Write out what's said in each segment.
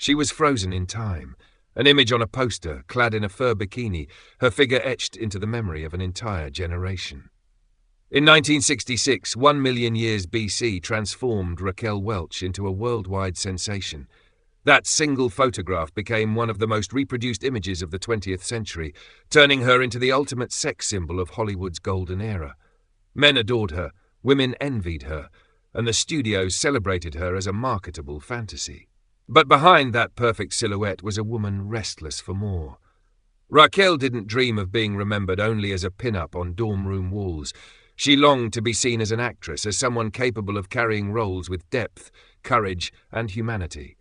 She was frozen in time, an image on a poster, clad in a fur bikini, her figure etched into the memory of an entire generation. In 1966, 1 Million Years B.C. transformed Raquel Welch into a worldwide sensation. That single photograph became one of the most reproduced images of the 20th century, turning her into the ultimate sex symbol of Hollywood's golden era. Men adored her, women envied her, and the studios celebrated her as a marketable fantasy. But behind that perfect silhouette was a woman restless for more. Raquel didn't dream of being remembered only as a pin-up on dorm room walls. She longed to be seen as an actress, as someone capable of carrying roles with depth, courage, and humanity.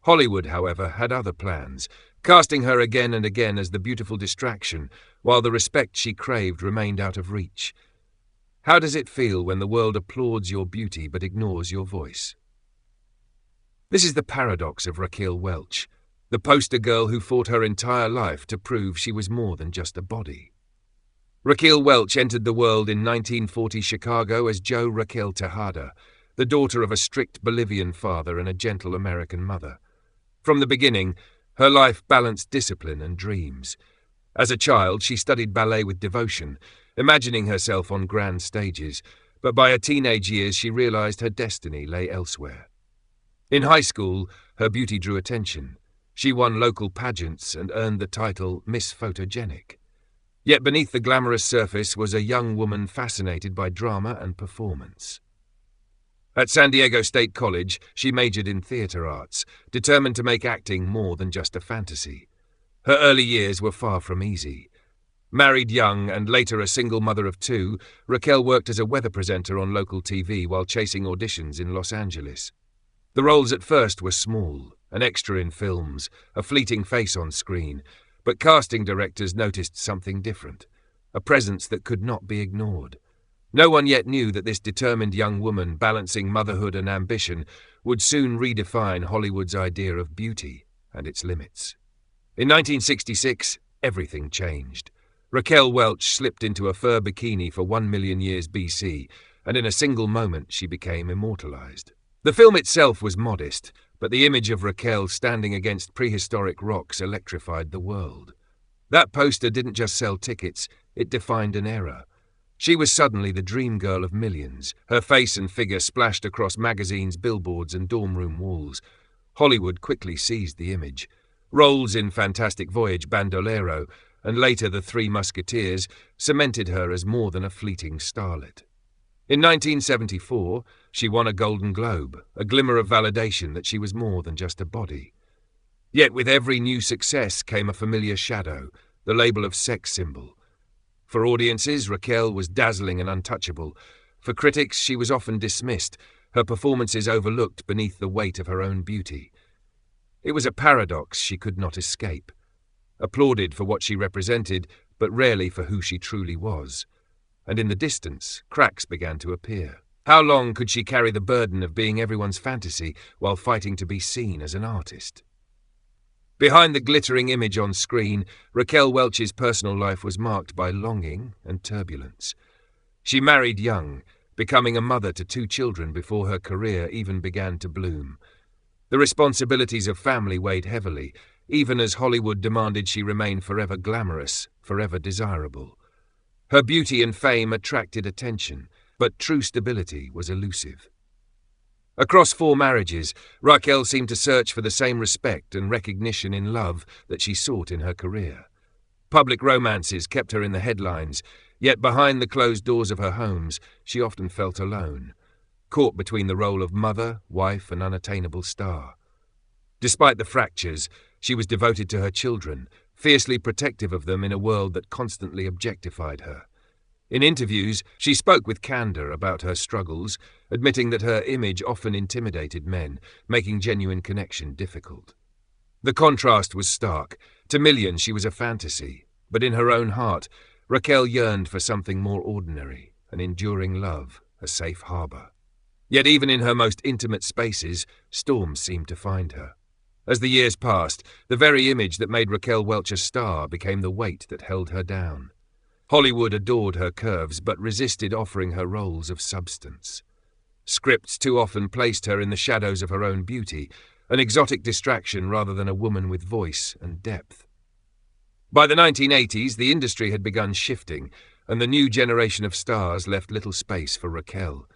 Hollywood, however, had other plans, casting her again and again as the beautiful distraction, while the respect she craved remained out of reach. How does it feel when the world applauds your beauty but ignores your voice? This is the paradox of Raquel Welch, the poster girl who fought her entire life to prove she was more than just a body. Raquel Welch entered the world in 1940 Chicago as Jo Raquel Tejada, the daughter of a strict Bolivian father and a gentle American mother. From the beginning, her life balanced discipline and dreams. As a child, she studied ballet with devotion, imagining herself on grand stages, but by her teenage years she realized her destiny lay elsewhere. In high school, her beauty drew attention. She won local pageants and earned the title Miss Photogenic. Yet beneath the glamorous surface was a young woman fascinated by drama and performance. At San Diego State College, she majored in theater arts, determined to make acting more than just a fantasy. Her early years were far from easy. Married young and later a single mother of two, Raquel worked as a weather presenter on local TV while chasing auditions in Los Angeles. The roles at first were small, an extra in films, a fleeting face on screen, but casting directors noticed something different, a presence that could not be ignored. No one yet knew that this determined young woman, balancing motherhood and ambition, would soon redefine Hollywood's idea of beauty and its limits. In 1966, everything changed. Raquel Welch slipped into a fur bikini for 1 Million Years B.C., and in a single moment she became immortalized. The film itself was modest, but the image of Raquel standing against prehistoric rocks electrified the world. That poster didn't just sell tickets, it defined an era. She was suddenly the dream girl of millions, her face and figure splashed across magazines, billboards, and dorm room walls. Hollywood quickly seized the image. Roles in Fantastic Voyage, Bandolero, and later The Three Musketeers cemented her as more than a fleeting starlet. In 1974, she won a Golden Globe, a glimmer of validation that she was more than just a body. Yet with every new success came a familiar shadow, the label of sex symbol. For audiences, Raquel was dazzling and untouchable. For critics, she was often dismissed, her performances overlooked beneath the weight of her own beauty. It was a paradox she could not escape. Applauded for what she represented, but rarely for who she truly was. And in the distance, cracks began to appear. How long could she carry the burden of being everyone's fantasy while fighting to be seen as an artist? Behind the glittering image on screen, Raquel Welch's personal life was marked by longing and turbulence. She married young, becoming a mother to 2 children before her career even began to bloom. The responsibilities of family weighed heavily, even as Hollywood demanded she remain forever glamorous, forever desirable. Her beauty and fame attracted attention, but true stability was elusive. Across 4 marriages, Raquel seemed to search for the same respect and recognition in love that she sought in her career. Public romances kept her in the headlines, yet behind the closed doors of her homes, she often felt alone, caught between the role of mother, wife, and unattainable star. Despite the fractures, she was devoted to her children, fiercely protective of them in a world that constantly objectified her. In interviews, she spoke with candor about her struggles, admitting that her image often intimidated men, making genuine connection difficult. The contrast was stark. To millions, she was a fantasy, but in her own heart, Raquel yearned for something more ordinary, an enduring love, a safe harbor. Yet even in her most intimate spaces, storms seemed to find her. As the years passed, the very image that made Raquel Welch a star became the weight that held her down. Hollywood adored her curves but resisted offering her roles of substance. Scripts too often placed her in the shadows of her own beauty, an exotic distraction rather than a woman with voice and depth. By the 1980s, the industry had begun shifting, and the new generation of stars left little space for Raquel.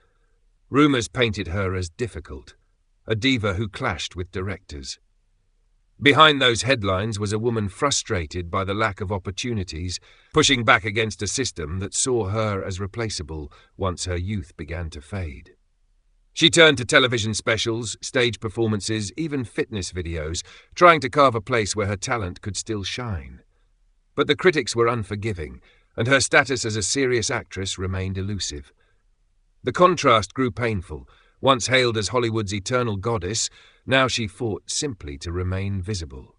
Rumours painted her as difficult, a diva who clashed with directors. Behind those headlines was a woman frustrated by the lack of opportunities, pushing back against a system that saw her as replaceable once her youth began to fade. She turned to television specials, stage performances, even fitness videos, trying to carve a place where her talent could still shine. But the critics were unforgiving, and her status as a serious actress remained elusive. The contrast grew painful. Once hailed as Hollywood's eternal goddess, now she fought simply to remain visible.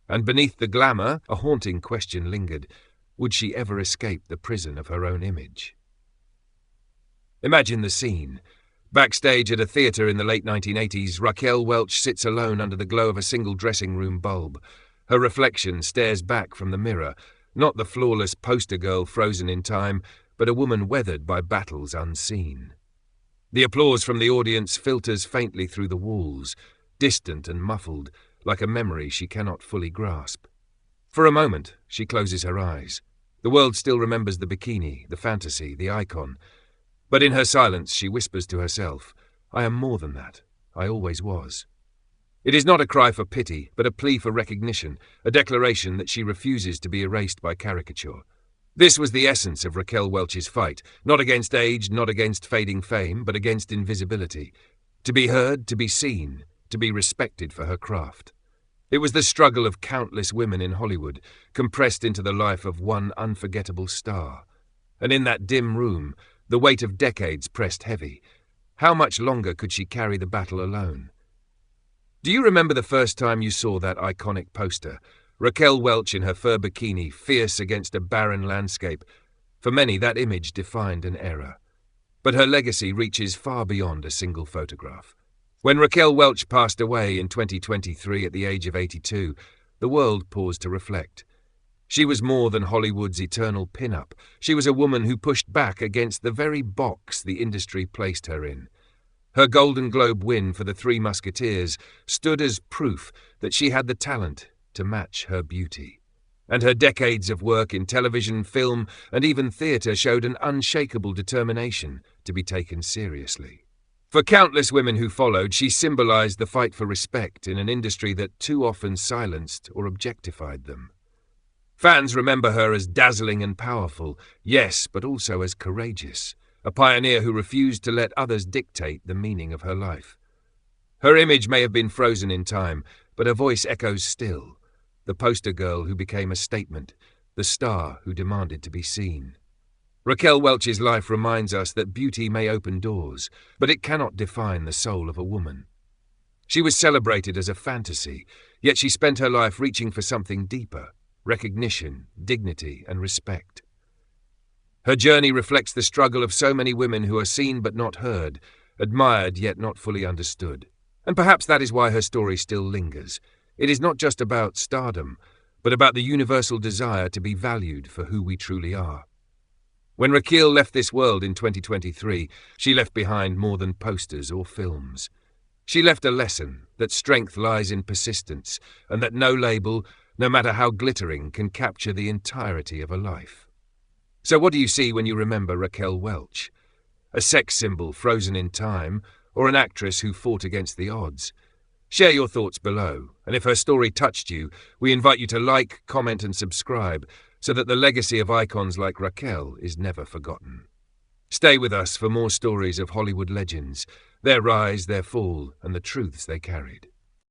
And beneath the glamour, a haunting question lingered. Would she ever escape the prison of her own image? Imagine the scene. Backstage at a theatre in the late 1980s, Raquel Welch sits alone under the glow of a single dressing room bulb. Her reflection stares back from the mirror, not the flawless poster girl frozen in time, but a woman weathered by battles unseen. The applause from the audience filters faintly through the walls, distant and muffled, like a memory she cannot fully grasp. For a moment, she closes her eyes. The world still remembers the bikini, the fantasy, the icon. But in her silence, she whispers to herself, "I am more than that. I always was." It is not a cry for pity, but a plea for recognition, a declaration that she refuses to be erased by caricature. This was the essence of Raquel Welch's fight, not against age, not against fading fame, but against invisibility. To be heard, to be seen, to be respected for her craft. It was the struggle of countless women in Hollywood, compressed into the life of one unforgettable star. And in that dim room, the weight of decades pressed heavy. How much longer could she carry the battle alone? Do you remember the first time you saw that iconic poster? Raquel Welch in her fur bikini, fierce against a barren landscape. For many, that image defined an era. But her legacy reaches far beyond a single photograph. When Raquel Welch passed away in 2023 at the age of 82, the world paused to reflect. She was more than Hollywood's eternal pin-up. She was a woman who pushed back against the very box the industry placed her in. Her Golden Globe win for the Three Musketeers stood as proof that she had the talent to match her beauty. And her decades of work in television, film, and even theatre showed an unshakable determination to be taken seriously. For countless women who followed, she symbolized the fight for respect in an industry that too often silenced or objectified them. Fans remember her as dazzling and powerful, yes, but also as courageous, a pioneer who refused to let others dictate the meaning of her life. Her image may have been frozen in time, but her voice echoes still. The poster girl who became a statement, the star who demanded to be seen. Raquel Welch's life reminds us that beauty may open doors, but it cannot define the soul of a woman. She was celebrated as a fantasy, yet she spent her life reaching for something deeper, recognition, dignity, and respect. Her journey reflects the struggle of so many women who are seen but not heard, admired yet not fully understood. And perhaps that is why her story still lingers. It is not just about stardom, but about the universal desire to be valued for who we truly are. When Raquel left this world in 2023, she left behind more than posters or films. She left a lesson that strength lies in persistence, and that no label, no matter how glittering, can capture the entirety of a life. So what do you see when you remember Raquel Welch? A sex symbol frozen in time, or an actress who fought against the odds? Share your thoughts below, and if her story touched you, we invite you to like, comment and subscribe so that the legacy of icons like Raquel is never forgotten. Stay with us for more stories of Hollywood legends, their rise, their fall, and the truths they carried.